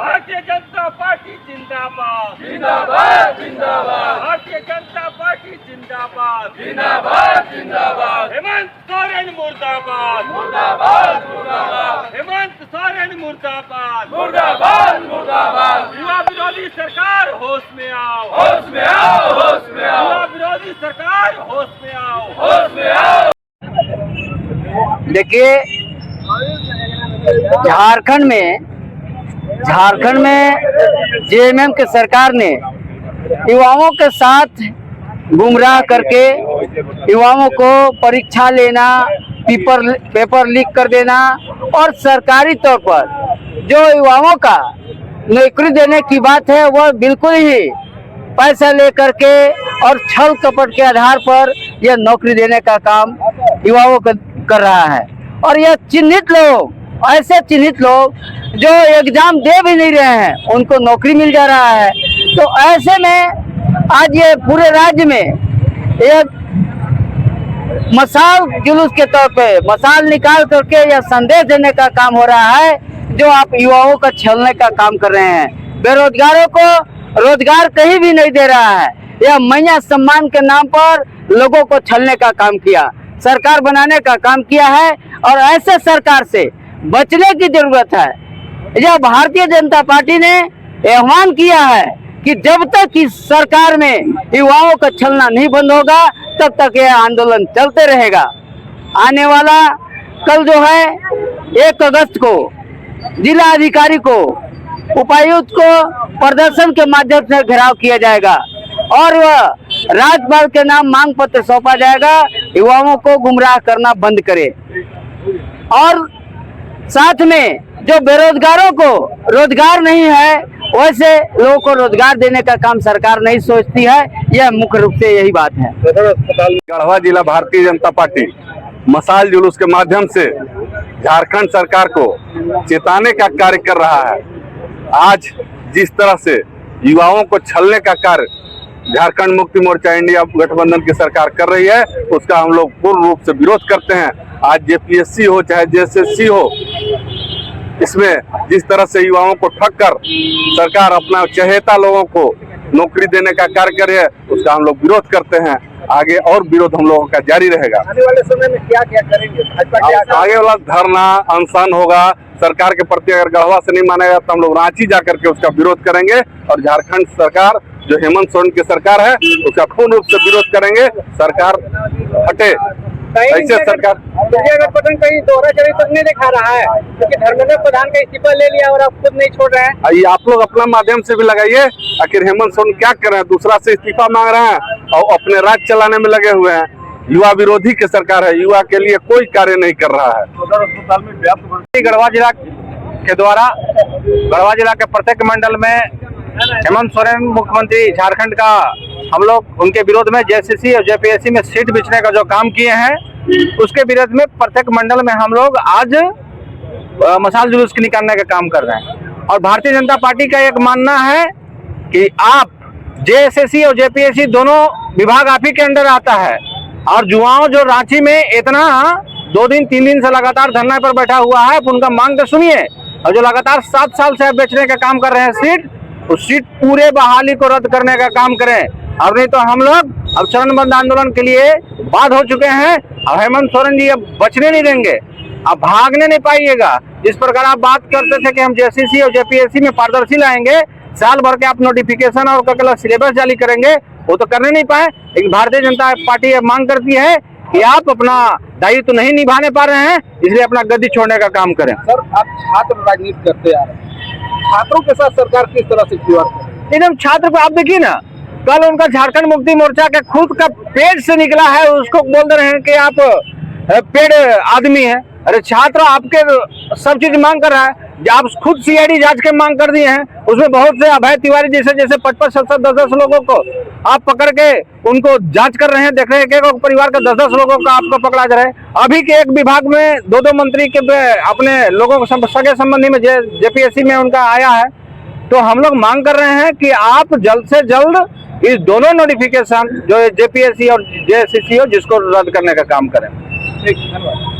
Bharatiya Janata party जिंदाबाद जिंदाबाद जिंदाबाद। भारतीय जनता पार्टी जिंदाबाद जिंदाबाद जिंदाबाद। हेमंत सोरेन मुर्दाबाद मुर्दाबाद मुर्दाबाद। हेमंत सोरेन मुर्दाबाद मुर्दाबाद मुर्दाबाद। युवा विरोधी सरकार होश में आओ होश में आओ होश में आओ। युवा विरोधी सरकार होश में आओ होश में आओ। देखिए, झारखंड में जेएमएम की सरकार ने युवाओं के साथ गुमराह करके युवाओं को परीक्षा लेना, पेपर लीक कर देना और सरकारी तौर पर जो युवाओं का नौकरी देने की बात है वह बिल्कुल ही पैसा लेकर के और छल कपट के आधार पर यह नौकरी देने का काम युवाओं को कर रहा है। और यह चिन्हित लोग, ऐसे चिन्हित लोग जो एग्जाम दे भी नहीं रहे हैं, उनको नौकरी मिल जा रहा है। तो ऐसे में आज ये पूरे राज्य में एक मसाल जुलूस के तौर पे मसाल निकाल करके यह संदेश देने का काम हो रहा है जो आप युवाओं का छलने का काम कर रहे हैं। बेरोजगारों को रोजगार कहीं भी नहीं दे रहा है। यह मैया सम्मान के नाम पर लोगों को छलने का काम किया, सरकार बनाने का काम किया है। और ऐसे सरकार से बचने की जरूरत है। यह भारतीय जनता पार्टी ने आह्वान किया है कि जब तक इस सरकार में युवाओं का छलना नहीं बंद होगा तब तक यह आंदोलन चलते रहेगा। आने वाला कल जो है 1 अगस्त को जिला अधिकारी को, उपायुक्त को प्रदर्शन के माध्यम से घेराव किया जाएगा और वह राज्यपाल के नाम मांग पत्र सौंपा जाएगा। युवाओं को गुमराह करना बंद करे और साथ में जो बेरोजगारों को रोजगार नहीं है वैसे लोगों को रोजगार देने का काम सरकार नहीं सोचती है। यह मुख्य रूप से यही बात है। गढ़वा जिला भारतीय जनता पार्टी मसाल जुलूस के माध्यम से झारखंड सरकार को चेताने का कार्य कर रहा है। आज जिस तरह से युवाओं को छलने का कार्य झारखंड मुक्ति मोर्चा इंडिया गठबंधन की सरकार कर रही है उसका हम लोग पूर्ण रूप से विरोध करते हैं। आज जेपीएससी हो चाहे जेएसएससी हो, इसमें जिस तरह से युवाओं को ठग कर सरकार अपना चहेता लोगों को नौकरी देने का कार्य कर रही है उसका हम लोग विरोध करते हैं। आगे और विरोध हम लोगों का जारी रहेगा। आने वाले समय में क्या क्या करेंगे? आगे वाला धरना अनशन होगा। सरकार के प्रति अगर गढ़वा से नहीं मानेगा तो हम लोग रांची जाकर के उसका विरोध करेंगे और झारखंड सरकार जो हेमंत सोरेन की सरकार है उसका पूर्ण रूप से विरोध करेंगे। सरकार हटे। ऐसे सरकार गठबंधन कहीं दोहरा चरित्र नहीं दिखा रहा है क्योंकि धर्मेंद्र प्रधान का इस्तीफा ले लिया और आप खुद नहीं छोड़ रहे हैं। आइए आप लोग अपना माध्यम से भी लगाइए। आखिर हेमंत सोरेन क्या कर रहे हैं? दूसरा से इस्तीफा मांग रहे हैं और अपने राज्य चलाने में लगे हुए हैं। युवा विरोधी की सरकार है, युवा के लिए कोई कार्य नहीं कर रहा है। गढ़वा जिला के द्वारा गढ़वा जिला के प्रत्येक मंडल में हेमंत सोरेन मुख्यमंत्री झारखंड का हम लोग उनके विरोध में जेएसएससी और जेपीएससी में सीट बेचने का जो काम किए हैं उसके विरोध में प्रत्येक मंडल में हम लोग आज मसाल जुलूस निकालने का काम कर रहे हैं। और भारतीय जनता पार्टी का एक मानना है कि आप जेएसएससी और जेपीएससी दोनों विभाग आप ही के अंडर आता है और युवाओं जो रांची में इतना 2 दिन 3 दिन से लगातार धरना पर बैठा हुआ है उनका मांग तो सुनिए। और जो लगातार 7 साल से बेचने का काम कर रहे हैं सीट, उस सीट पूरे बहाली को रद्द करने का काम करें। अब नहीं तो हम लोग अब चरणबद्ध आंदोलन के लिए बाध हो चुके हैं। अब हेमंत सोरेन जी अब बचने नहीं देंगे, अब भागने नहीं पाइएगा। जिस प्रकार आप बात करते थे कि हम जेएसएससी और जेपीएससी में पारदर्शी लाएंगे, साल भर के आप नोटिफिकेशन और सिलेबस जारी करेंगे, वो तो करने नहीं पाए। लेकिन भारतीय जनता पार्टी मांग करती है कि आप अपना दायित्व तो नहीं निभाने पा रहे हैं, इसलिए अपना गद्दी छोड़ने का काम करें। सर, आप छात्र राजनीति करते आ रहे हैं, छात्रों के साथ सरकार किस तरह से व्यवहार कर रही है? एकदम छात्र को आप देखिए ना, कल उनका झारखंड मुक्ति मोर्चा के खुद का पेज से निकला है, उसको बोल रहे हैं कि आप पेड़ आदमी हैं। अरे छात्र आपके सब चीज मांग कर रहा है, आप खुद सीआईडी जांच के मांग कर दिए हैं। उसमें बहुत से अभय तिवारी जैसे 5-5, 7-7, 10-10 लोगों को आप पकड़ के उनको जांच कर रहे हैं, देख रहे हैं कि एक परिवार का 10-10 लोगों का आपको पकड़ा जा रहा है। अभी के एक विभाग में 2-2 मंत्री के अपने लोगों को सगे संबंधी में जेपीएससी में उनका आया है। तो हम लोग मांग कर रहे हैं कि आप जल्द से जल्द इस दोनों नोटिफिकेशन जो जेपीएससी और जेएसएससी हो जिसको रद्द करने का काम करें। ठीक, धन्यवाद।